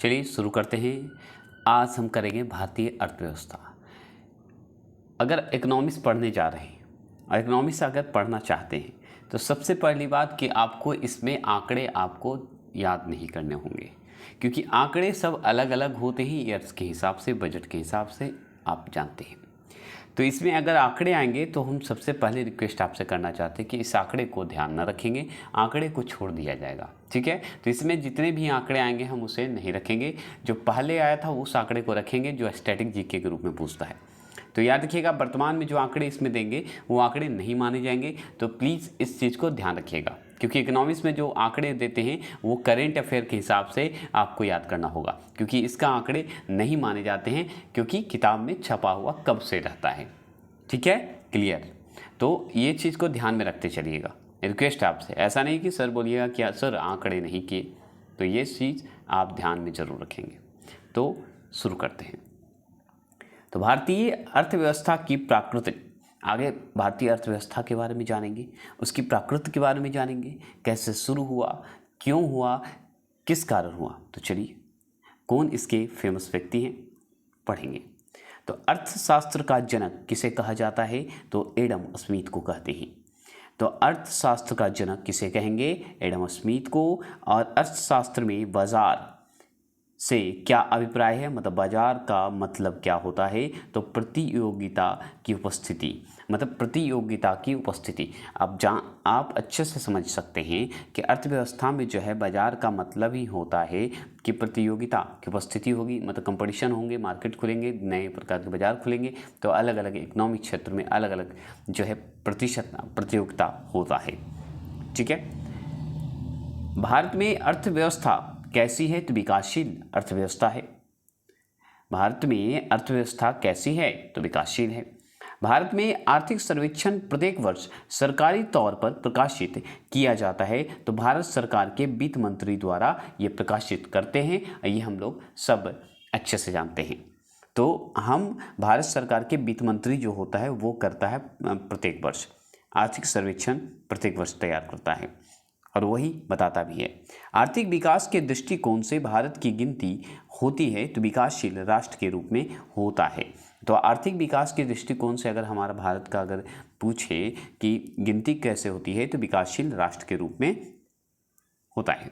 चलिए शुरू करते हैं। आज हम करेंगे भारतीय अर्थव्यवस्था। अगर इकोनॉमिक्स पढ़ने जा रहे हैं और इकोनॉमिक्स अगर पढ़ना चाहते हैं तो सबसे पहली बात कि आपको इसमें आंकड़े आपको याद नहीं करने होंगे, क्योंकि आंकड़े सब अलग अलग होते हैं। ईयर्स के हिसाब से, बजट के हिसाब से आप जानते हैं। तो इसमें अगर आंकड़े आएंगे तो हम सबसे पहले रिक्वेस्ट आपसे करना चाहते हैं कि इस आंकड़े को ध्यान न रखेंगे, आंकड़े को छोड़ दिया जाएगा। ठीक है, तो इसमें जितने भी आंकड़े आएंगे हम उसे नहीं रखेंगे। जो पहले आया था उस आंकड़े को रखेंगे जो स्टैटिक जीके के रूप में पूछता है। तो याद रखिएगा, वर्तमान में जो आंकड़े इसमें देंगे वो आंकड़े नहीं माने जाएंगे। तो प्लीज़ इस चीज़ को ध्यान रखिएगा, क्योंकि इकोनॉमिक्स में जो आंकड़े देते हैं वो करेंट अफेयर के हिसाब से आपको याद करना होगा, क्योंकि इसका आंकड़े नहीं माने जाते हैं, क्योंकि किताब में छपा हुआ कब से रहता है। ठीक है, क्लियर। तो ये चीज़ को ध्यान में रखते चलिएगा। रिक्वेस्ट आपसे, ऐसा नहीं कि सर बोलिएगा कि सर आंकड़े नहीं किए, तो ये चीज़ आप ध्यान में ज़रूर रखेंगे। तो शुरू करते हैं। तो भारतीय अर्थव्यवस्था की प्रकृति, आगे भारतीय अर्थव्यवस्था के बारे में जानेंगे, उसकी प्रकृति के बारे में जानेंगे, कैसे शुरू हुआ, क्यों हुआ, किस कारण हुआ। तो चलिए, कौन इसके फेमस व्यक्ति हैं पढ़ेंगे। तो अर्थशास्त्र का जनक किसे कहा जाता है? तो एडम स्मिथ को कहते हैं। तो अर्थशास्त्र का जनक किसे कहेंगे? एडम स्मिथ को। और अर्थशास्त्र में बाजार से क्या अभिप्राय है, मतलब बाजार का मतलब क्या होता है? तो प्रतियोगिता की उपस्थिति, मतलब प्रतियोगिता की उपस्थिति। आप अच्छे से समझ सकते हैं कि अर्थव्यवस्था में जो है बाजार का मतलब ही होता है कि प्रतियोगिता की उपस्थिति होगी, मतलब कंपटीशन होंगे, मार्केट खुलेंगे, नए प्रकार के बाजार खुलेंगे, तो अलग अलग इकोनॉमिक क्षेत्र में अलग अलग जो है प्रतियोगिता होता है। ठीक है, भारत में अर्थव्यवस्था कैसी है? तो विकासशील अर्थव्यवस्था है। भारत में अर्थव्यवस्था कैसी है? तो विकासशील है। भारत में आर्थिक सर्वेक्षण प्रत्येक वर्ष सरकारी तौर पर प्रकाशित किया जाता है। तो भारत सरकार के वित्त मंत्री द्वारा ये प्रकाशित करते हैं, ये हम लोग सब अच्छे से जानते हैं। तो हम भारत सरकार के वित्त मंत्री जो होता है वो करता है प्रत्येक वर्ष आर्थिक सर्वेक्षण, प्रत्येक वर्ष तैयार करता है और वही बताता भी है। आर्थिक विकास के दृष्टिकोण से भारत की गिनती होती है तो विकासशील राष्ट्र के रूप में होता है। तो आर्थिक विकास के दृष्टिकोण से अगर हमारा भारत का अगर पूछे कि गिनती कैसे होती है, तो विकासशील राष्ट्र के रूप में होता है।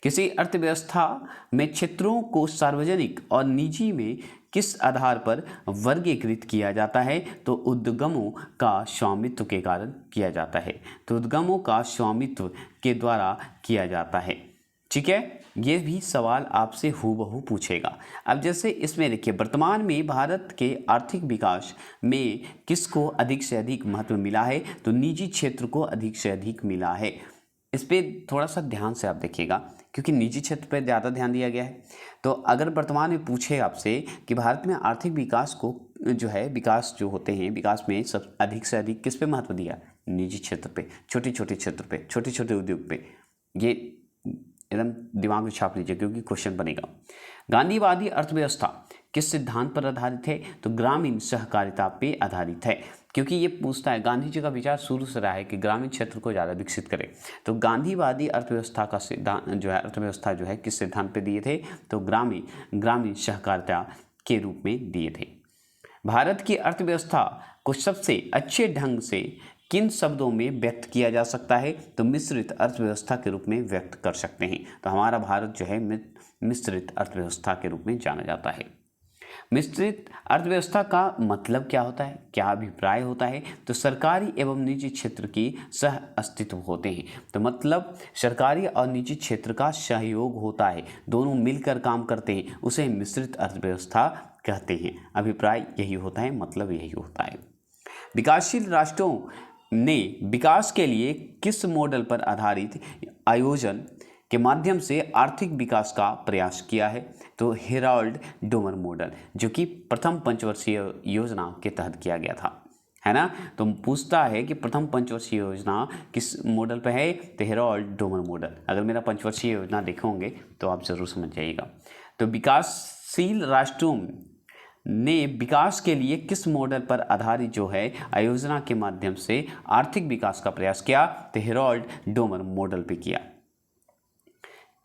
किसी अर्थव्यवस्था में क्षेत्रों को सार्वजनिक और निजी में किस आधार पर वर्गीकृत किया जाता है? तो उद्यमों का स्वामित्व के कारण किया जाता है। तो उद्यमों का स्वामित्व के द्वारा किया जाता है। ठीक है, ये भी सवाल आपसे हूबहू पूछेगा। अब जैसे इसमें देखिए, वर्तमान में भारत के आर्थिक विकास में किसको अधिक से अधिक महत्व मिला है? तो निजी क्षेत्र को अधिक से अधिक मिला है। इस पर थोड़ा सा ध्यान से आप देखिएगा, क्योंकि निजी क्षेत्र पर ज़्यादा ध्यान दिया गया है। तो अगर वर्तमान में पूछे आपसे कि भारत में आर्थिक विकास को जो है, विकास जो होते हैं, विकास में सब अधिक से अधिक किस पे महत्व दिया? निजी क्षेत्र पे, छोटे छोटे क्षेत्र पे, छोटे छोटे उद्योग पे। ये एकदम दिमाग में छाप लीजिए, क्योंकि क्वेश्चन बनेगा। गांधीवादी अर्थव्यवस्था किस सिद्धांत पर आधारित है? तो ग्रामीण सहकारिता पे आधारित है, क्योंकि ये पूछता है, गांधी जी का विचार शुरू से रहा है कि ग्रामीण क्षेत्र को ज़्यादा विकसित करें। तो गांधीवादी अर्थव्यवस्था का सिद्धांत जो है, अर्थव्यवस्था जो है किस सिद्धांत पे दिए थे? तो ग्रामीण सहकारिता के रूप में दिए थे। भारत की अर्थव्यवस्था को सबसे अच्छे ढंग से किन शब्दों में व्यक्त किया जा सकता है? तो मिश्रित अर्थव्यवस्था के रूप में व्यक्त कर सकते हैं। तो हमारा भारत जो है मिश्रित अर्थव्यवस्था के रूप में जाना जाता है। मिश्रित अर्थव्यवस्था का मतलब क्या होता है, क्या अभिप्राय होता है? तो सरकारी एवं निजी क्षेत्र की सह अस्तित्व होते हैं। तो मतलब सरकारी और निजी क्षेत्र का सहयोग होता है, दोनों मिलकर काम करते हैं, उसे मिश्रित अर्थव्यवस्था कहते हैं। अभिप्राय यही होता है, मतलब यही होता है। विकासशील राष्ट्रों ने विकास के लिए किस मॉडल पर आधारित आयोजन के माध्यम से आर्थिक विकास का प्रयास किया है? तो हेराल्ड डोमर मॉडल, जो कि प्रथम पंचवर्षीय योजना के तहत किया गया था, है ना। तो पूछता है कि प्रथम पंचवर्षीय योजना किस मॉडल पे है? तो हेराल्ड डोमर मॉडल। अगर मेरा पंचवर्षीय योजना देखोगे तो आप जरूर समझ जाइएगा। तो विकासशील राष्ट्रों ने विकास के लिए किस मॉडल पर आधारित जो है आयोजना के माध्यम से आर्थिक विकास का प्रयास किया? तो हेराल्ड डोमर मॉडल पे किया।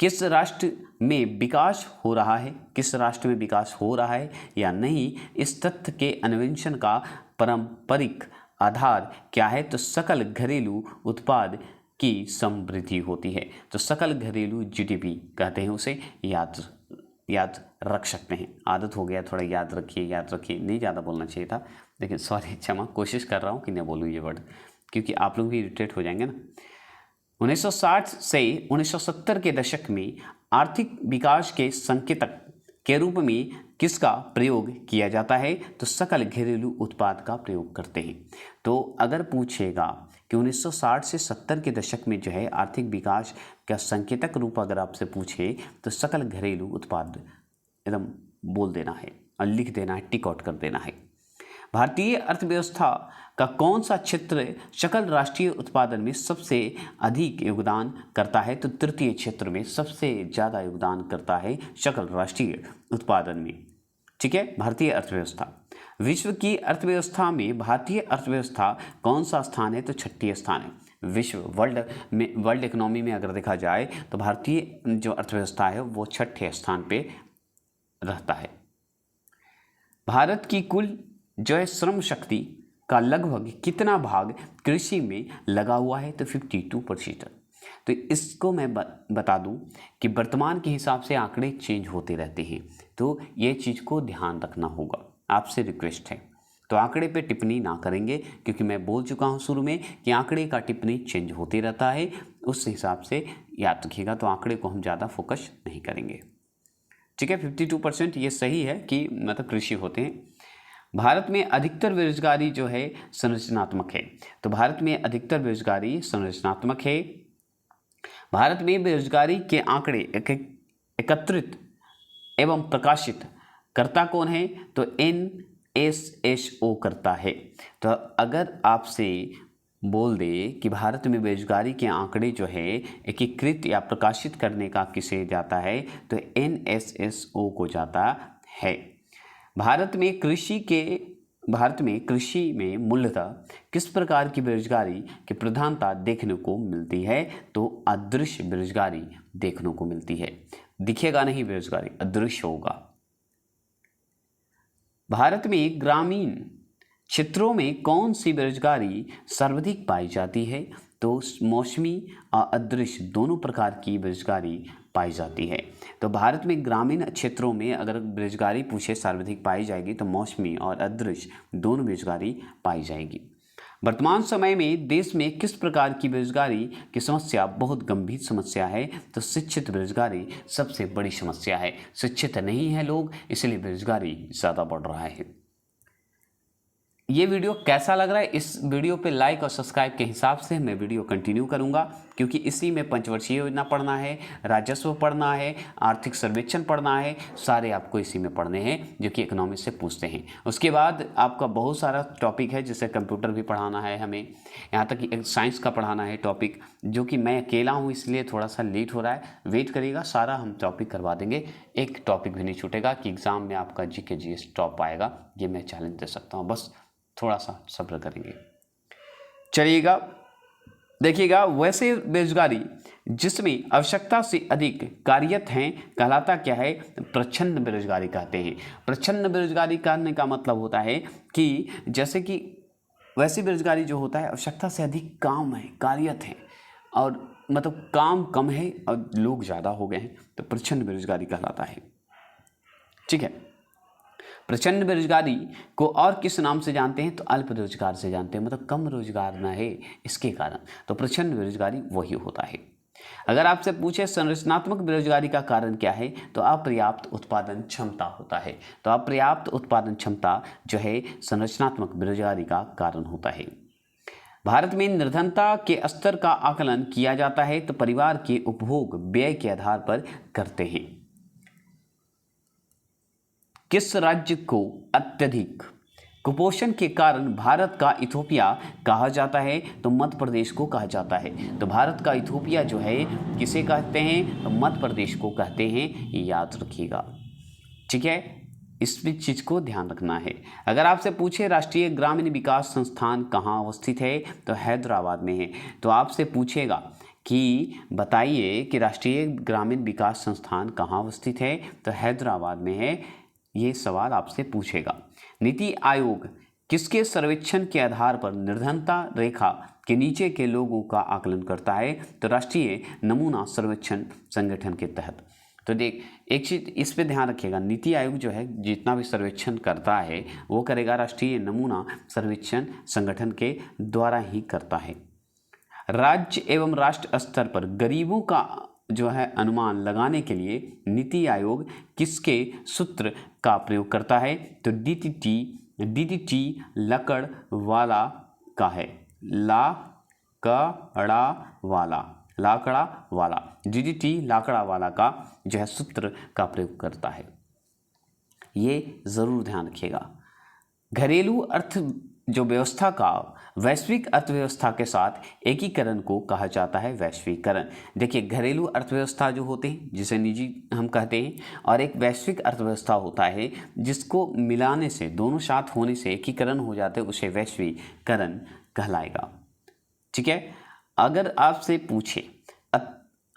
किस राष्ट्र में विकास हो रहा है, किस राष्ट्र में विकास हो रहा है या नहीं, इस तथ्य के अन्वेषण का पारंपरिक आधार क्या है? तो सकल घरेलू उत्पाद की समृद्धि होती है। तो सकल घरेलू जीडीपी कहते हैं उसे, याद रख सकते हैं। आदत हो गया थोड़ा, याद रखिए, नहीं ज़्यादा बोलना चाहिए था, लेकिन सॉरी, क्षमा, कोशिश कर रहा हूँ कि नहीं बोलूँ ये वर्ड, क्योंकि आप लोग भी इरिटेट हो जाएंगे ना। 1960 से 1970 के दशक में आर्थिक विकास के संकेतक के रूप में किसका प्रयोग किया जाता है? तो सकल घरेलू उत्पाद का प्रयोग करते हैं। तो अगर पूछेगा कि 1960 से 70 के दशक में जो है आर्थिक विकास का संकेतक रूप अगर आपसे पूछे तो सकल घरेलू उत्पाद एकदम बोल देना है और लिख देना है, टिक आउट कर देना है। भारतीय अर्थव्यवस्था का कौन सा क्षेत्र सकल राष्ट्रीय उत्पादन में सबसे अधिक योगदान करता है? तो तृतीय क्षेत्र में सबसे ज़्यादा योगदान करता है सकल राष्ट्रीय उत्पादन में। ठीक है, भारतीय अर्थव्यवस्था। विश्व की अर्थव्यवस्था में भारतीय अर्थव्यवस्था कौन सा स्थान है? तो 6वां स्थान है। विश्व वर्ल्ड इकोनॉमी में अगर देखा जाए तो भारतीय जो अर्थव्यवस्था है वो 6ठे स्थान पे रहता है। भारत की कुल जो है श्रम शक्ति का लगभग कितना भाग कृषि में लगा हुआ है? तो 52%। तो इसको मैं बता दूं कि वर्तमान के हिसाब से आंकड़े चेंज होते रहते हैं, तो ये चीज़ को ध्यान रखना होगा, आपसे रिक्वेस्ट है। तो आंकड़े पे टिप्पणी ना करेंगे, क्योंकि मैं बोल चुका हूं शुरू में कि आंकड़े का टिप्पणी चेंज होते रहता है, उस हिसाब से याद रखिएगा। तो आंकड़े को हम ज़्यादा फोकस नहीं करेंगे। ठीक है, 52% ये सही है कि मतलब कृषि होते हैं। भारत में अधिकतर बेरोजगारी जो है संरचनात्मक है। तो भारत में अधिकतर बेरोजगारी संरचनात्मक है। भारत में बेरोजगारी के आंकड़े एकत्रित एवं प्रकाशित करता कौन है? तो NSSO करता है। तो अगर आपसे बोल दे कि भारत में बेरोजगारी के आंकड़े जो है एकीकृत या प्रकाशित करने का किसे जाता है? तो NSSO को जाता है। भारत में कृषि में मूलतः किस प्रकार की बेरोजगारी की प्रधानता देखने को मिलती है? तो अदृश्य बेरोजगारी देखने को मिलती है। दिखेगा नहीं बेरोजगारी, अदृश्य होगा। भारत में ग्रामीण क्षेत्रों में कौन सी बेरोजगारी सर्वाधिक पाई जाती है? तो मौसमी और अदृश्य दोनों प्रकार की बेरोजगारी पाई जाती है। तो भारत में ग्रामीण क्षेत्रों में अगर बेरोजगारी पूछे सर्वाधिक पाई जाएगी तो मौसमी और अदृश्य दोनों बेरोजगारी पाई जाएगी। वर्तमान समय में देश में किस प्रकार की बेरोजगारी की समस्या बहुत गंभीर समस्या है? तो शिक्षित बेरोजगारी सबसे बड़ी समस्या है। शिक्षित नहीं है लोग, इसलिए बेरोजगारी ज़्यादा बढ़ रहा है। ये वीडियो कैसा लग रहा है? इस वीडियो पे लाइक और सब्सक्राइब के हिसाब से मैं वीडियो कंटिन्यू करूंगा, क्योंकि इसी में पंचवर्षीय योजना पढ़ना है, राजस्व पढ़ना है, आर्थिक सर्वेक्षण पढ़ना है, सारे आपको इसी में पढ़ने हैं जो कि इकोनॉमिक्स से पूछते हैं। उसके बाद आपका बहुत सारा टॉपिक है, जैसे कंप्यूटर भी पढ़ाना है हमें, यहाँ तक कि साइंस का पढ़ाना है टॉपिक, जो कि मैं अकेला हूँ इसलिए थोड़ा सा लेट हो रहा है। वेट करिएगा, सारा हम टॉपिक करवा देंगे, एक टॉपिक भी नहीं छूटेगा कि एग्ज़ाम में आपका GK GS टॉप आएगा, ये मैं चैलेंज दे सकता हूँ। बस थोड़ा सा सब्र करेंगे। चलिएगा, देखिएगा, वैसे बेरोजगारी जिसमें आवश्यकता से अधिक कार्यरत हैं कहलाता क्या है? प्रच्छन्न बेरोजगारी कहते हैं। प्रच्छन्न बेरोजगारी कहने का मतलब होता है कि जैसे कि वैसी बेरोजगारी जो होता है आवश्यकता से अधिक काम है, कार्यरत है, और मतलब काम कम है और लोग ज़्यादा हो गए हैं, तो प्रच्छन्न बेरोजगारी कहलाता है। ठीक है, प्रचंड बेरोजगारी को और किस नाम से जानते हैं? तो अल्प रोजगार से जानते हैं, मतलब कम रोजगार ना है इसके कारण, तो प्रचंड बेरोजगारी वही होता है। अगर आपसे पूछे संरचनात्मक बेरोजगारी का कारण क्या है? तो अपर्याप्त उत्पादन क्षमता होता है। तो अपर्याप्त उत्पादन क्षमता जो है संरचनात्मक बेरोजगारी का कारण होता है। भारत में निर्धनता के स्तर का आकलन किया जाता है तो परिवार के उपभोग व्यय के आधार पर करते हैं। किस राज्य को अत्यधिक कुपोषण के कारण भारत का इथोपिया कहा जाता है? तो मध्य प्रदेश को कहा जाता है। तो भारत का इथोपिया जो है किसे कहते हैं? तो मध्य प्रदेश को कहते हैं, याद रखिएगा। ठीक है, इस चीज़ को ध्यान रखना है। अगर आपसे पूछे राष्ट्रीय ग्रामीण विकास संस्थान कहाँ अवस्थित है? तो हैदराबाद में है। तो आपसे पूछेगा कि बताइए कि राष्ट्रीय ग्रामीण विकास संस्थान कहाँ अवस्थित है, तो हैदराबाद में है। ये सवाल आपसे पूछेगा। नीति आयोग किसके सर्वेक्षण के आधार पर निर्धनता रेखा के नीचे के लोगों का आकलन करता है, तो राष्ट्रीय नमूना सर्वेक्षण संगठन के तहत। तो देख, एक चीज इस पे ध्यान रखिएगा, नीति आयोग जो है जितना भी सर्वेक्षण करता है वो करेगा राष्ट्रीय नमूना सर्वेक्षण संगठन के द्वारा ही करता है। राज्य एवं राष्ट्र स्तर पर गरीबों का जो है अनुमान लगाने के लिए नीति आयोग किसके सूत्र का प्रयोग करता है, तो डीडीटी लकड़वाला का है। लाकड़ावाला डीडीटी लाकड़ावाला का जो है सूत्र का प्रयोग करता है। ये जरूर ध्यान रखिएगा। घरेलू अर्थ जो व्यवस्था का वैश्विक अर्थव्यवस्था के साथ एकीकरण को कहा जाता है वैश्वीकरण। देखिए, घरेलू अर्थव्यवस्था जो होते हैं जिसे निजी हम कहते हैं, और एक वैश्विक अर्थव्यवस्था होता है जिसको मिलाने से, दोनों साथ होने से एकीकरण हो जाते हैं, उसे वैश्वीकरण कहलाएगा। ठीक है। अगर आपसे पूछे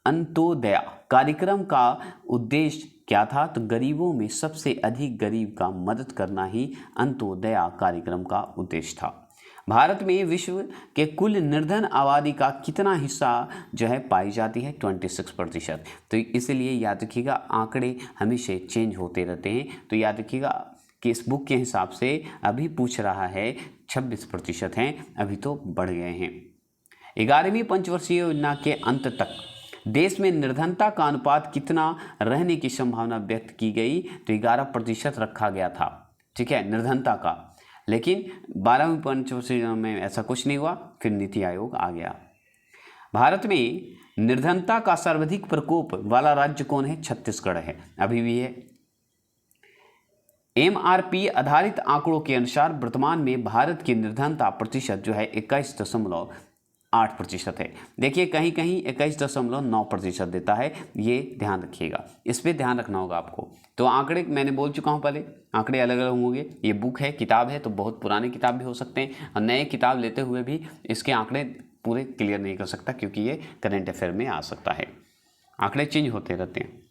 अंत्योदय कार्यक्रम का उद्देश्य क्या था, तो गरीबों में सबसे अधिक गरीब का मदद करना ही अंत्योदय कार्यक्रम का उद्देश्य था। भारत में विश्व के कुल निर्धन आबादी का कितना हिस्सा जो है पाई जाती है, 26%। तो इसलिए याद रखिएगा, आंकड़े हमेशा चेंज होते रहते हैं। तो याद रखिएगा कि इस बुक के हिसाब से अभी पूछ रहा है 26% हैं, अभी तो बढ़ गए हैं। 11वीं पंचवर्षीय योजना के अंत तक देश में निर्धनता का अनुपात कितना रहने की संभावना व्यक्त की गई, तो 11% रखा गया था। ठीक है, निर्धनता का। लेकिन 12वीं पंचवर्षीय योजना में ऐसा कुछ नहीं हुआ, फिर नीति आयोग आ गया। भारत में निर्धनता का सर्वाधिक प्रकोप वाला राज्य कौन है, छत्तीसगढ़ है, अभी भी है। एमआरपी आधारित आंकड़ों के अनुसार वर्तमान में भारत की निर्धनता प्रतिशत जो है 21.8% है। देखिए, कहीं कहीं 21.9% देता है, ये ध्यान रखिएगा, इस पे ध्यान रखना होगा आपको। तो आंकड़े मैंने बोल चुका हूँ पहले, आंकड़े अलग अलग होंगे। ये बुक है, किताब है, तो बहुत पुरानी किताब भी हो सकते हैं, और नए किताब लेते हुए भी इसके आंकड़े पूरे क्लियर नहीं कर सकता, क्योंकि ये करंट अफेयर में आ सकता है, आंकड़े चेंज होते रहते हैं।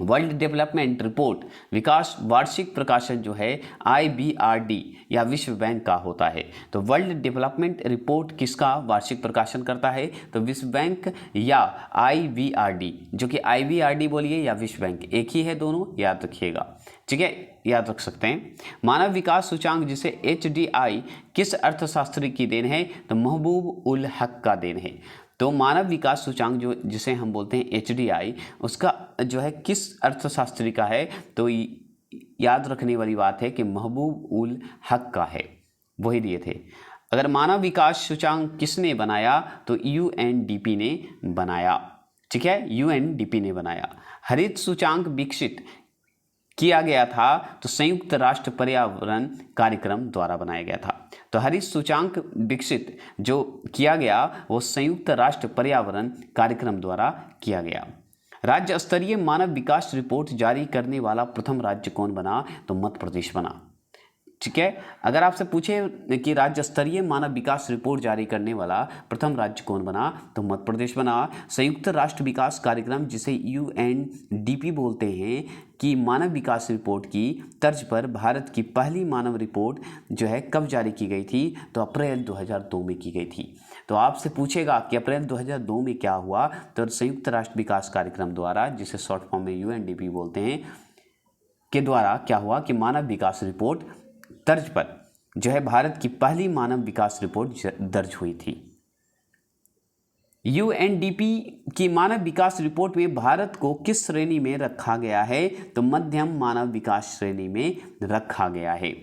वर्ल्ड डेवलपमेंट रिपोर्ट विकास वार्षिक प्रकाशन जो है IBRD या विश्व बैंक का होता है। तो वर्ल्ड डेवलपमेंट रिपोर्ट किसका वार्षिक प्रकाशन करता है, तो विश्व बैंक या IBRD, जो कि IBRD बोलिए या विश्व बैंक, एक ही है दोनों, याद रखिएगा। ठीक है, याद रख सकते हैं। मानव विकास सूचांक जिसे HDI किस अर्थशास्त्री की देन है, तो महबूब उल हक का देन है। तो मानव विकास सूचांक जो जिसे हम बोलते हैं HDI, उसका जो है किस अर्थशास्त्री का है, तो याद रखने वाली बात है कि महबूब उल हक का है, वही दिए थे। अगर मानव विकास सूचांक किसने बनाया, तो UNDP ने बनाया। ठीक है, UNDP ने बनाया। हरित सूचांक विकसित किया गया था, तो संयुक्त राष्ट्र पर्यावरण कार्यक्रम द्वारा बनाया गया था। तो हरित सूचांक विकसित जो किया गया वो संयुक्त राष्ट्र पर्यावरण कार्यक्रम द्वारा किया गया। राज्य स्तरीय मानव विकास रिपोर्ट जारी करने वाला प्रथम राज्य कौन बना, तो मध्य प्रदेश बना। ठीक है, अगर आपसे पूछे कि राज्य स्तरीय मानव विकास रिपोर्ट जारी करने वाला प्रथम राज्य कौन बना, तो मध्य प्रदेश बना। संयुक्त राष्ट्र विकास कार्यक्रम जिसे UNDP बोलते हैं कि मानव विकास रिपोर्ट की तर्ज पर भारत की पहली मानव रिपोर्ट जो है कब जारी की गई थी, तो अप्रैल 2002 में की गई थी। तो आपसे पूछेगा कि अप्रैल 2002 में क्या हुआ, तो संयुक्त राष्ट्र विकास कार्यक्रम द्वारा, जिसे शॉर्ट फॉर्म में UNDP बोलते हैं, के द्वारा क्या हुआ कि मानव विकास रिपोर्ट तर्ज पर जो है भारत की पहली मानव विकास रिपोर्ट दर्ज हुई थी। UNDP की मानव विकास रिपोर्ट में भारत को किस श्रेणी में रखा गया है, तो मध्यम मानव विकास श्रेणी में रखा गया है।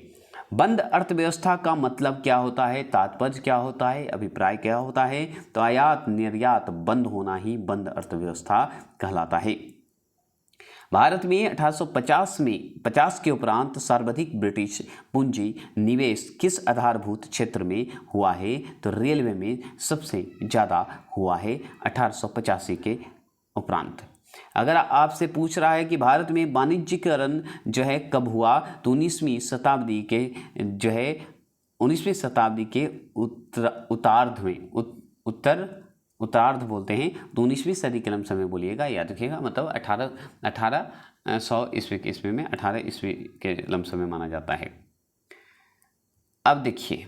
बंद अर्थव्यवस्था का मतलब क्या होता है, तात्पर्य क्या होता है, अभिप्राय क्या होता है, तो आयात निर्यात बंद होना ही बंद अर्थव्यवस्था कहलाता है। भारत में 1850 के उपरांत सर्वाधिक ब्रिटिश पूंजी निवेश किस आधारभूत क्षेत्र में हुआ है, तो रेलवे में सबसे ज़्यादा हुआ है 1885 के उपरांत। अगर आपसे पूछ रहा है कि भारत में वाणिज्यिकरण जो है कब हुआ, तो 19वीं शताब्दी के जो है 19वीं शताब्दी के उत्तरार्ध में, उत्तर उत्तरार्ध बोलते हैं, तो 19वीं सदी के लमसम में बोलिएगा, याद रखिएगा। मतलब 1800 ईस्वी में 18 ईस्वी के लमसम में माना जाता है। अब देखिए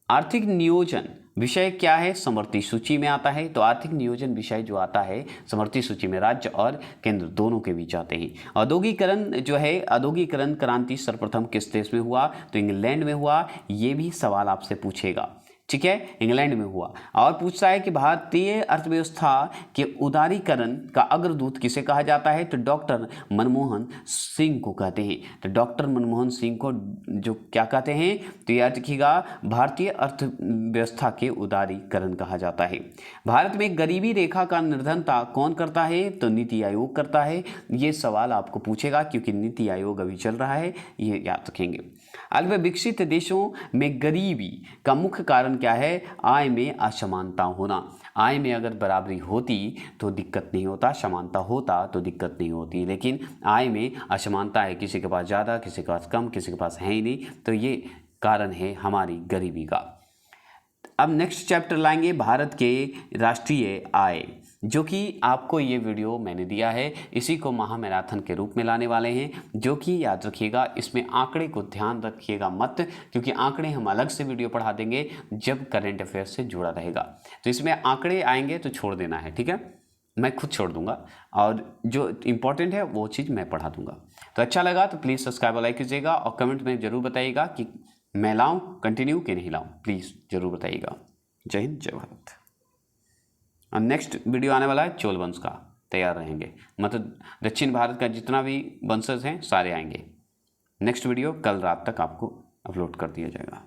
आर्थिक नियोजन विषय क्या है, समवर्ती सूची में आता है। तो आर्थिक नियोजन विषय जो आता है समवर्ती सूची में राज्य और केंद्र दोनों के बीच आते हैं। औद्योगिकरण जो है, औद्योगिकरण क्रांति सर्वप्रथम किस देश में हुआ, तो इंग्लैंड में हुआ। ये भी सवाल आपसे पूछेगा, ठीक है, इंग्लैंड में हुआ। और पूछता है कि भारतीय अर्थव्यवस्था के उदारीकरण का अग्रदूत किसे कहा जाता है, तो डॉक्टर मनमोहन सिंह को कहते हैं। तो डॉक्टर मनमोहन सिंह को जो क्या कहते हैं, तो याद रखिएगा भारतीय अर्थव्यवस्था के उदारीकरण कहा जाता है। भारत में गरीबी रेखा का निर्धारण कौन करता है, तो नीति आयोग करता है। ये सवाल आपको पूछेगा क्योंकि नीति आयोग अभी चल रहा है, ये याद रखेंगे। अल्प विकसित देशों में गरीबी का मुख्य कारण क्या है, आय में असमानता होना। आय में अगर बराबरी होती तो दिक्कत नहीं होता, समानता होता तो दिक्कत नहीं होती, लेकिन आय में असमानता है, किसी के पास ज़्यादा, किसी के पास कम, किसी के पास है ही नहीं, तो ये कारण है हमारी गरीबी का। अब नेक्स्ट चैप्टर लाएंगे भारत के राष्ट्रीय आय, जो कि आपको ये वीडियो मैंने दिया है, इसी को महामैराथन के रूप में लाने वाले हैं, जो कि याद रखिएगा इसमें आंकड़े को ध्यान रखिएगा मत, क्योंकि आंकड़े हम अलग से वीडियो पढ़ा देंगे जब करंट अफेयर्स से जुड़ा रहेगा। तो इसमें आंकड़े आएंगे तो छोड़ देना है, ठीक है, मैं खुद छोड़ दूंगा, और जो इंपॉर्टेंट है वो चीज़ मैं पढ़ा दूंगा। तो अच्छा लगा तो प्लीज़ सब्सक्राइब और लाइक कीजिएगा, और कमेंट में ज़रूर बताइएगा कि मैं लाऊं कंटिन्यू कि नहीं लाऊं, प्लीज़ ज़रूर बताइएगा। जय हिंद, जय भारत। और नेक्स्ट वीडियो आने वाला है चोल वंश का, तैयार रहेंगे। मतलब दक्षिण भारत का जितना भी वंशज हैं सारे आएंगे। नेक्स्ट वीडियो कल रात तक आपको अपलोड कर दिया जाएगा।